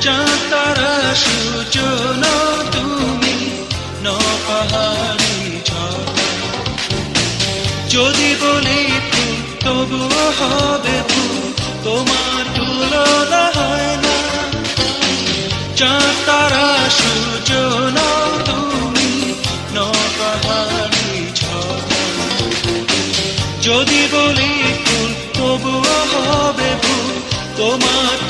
চাঁদ তারা সূচনা তুমি নপাহাড়ি ঝর্ণা। যদি বলি ফুল তবুও হবে ফুল, তোমার তুলনা হয় না। চাঁদ তারা সূচনা তুমি নপাহাড়ি ঝর্ণা। যদি বলি ফুল তবুও হবে ফুল, তোমার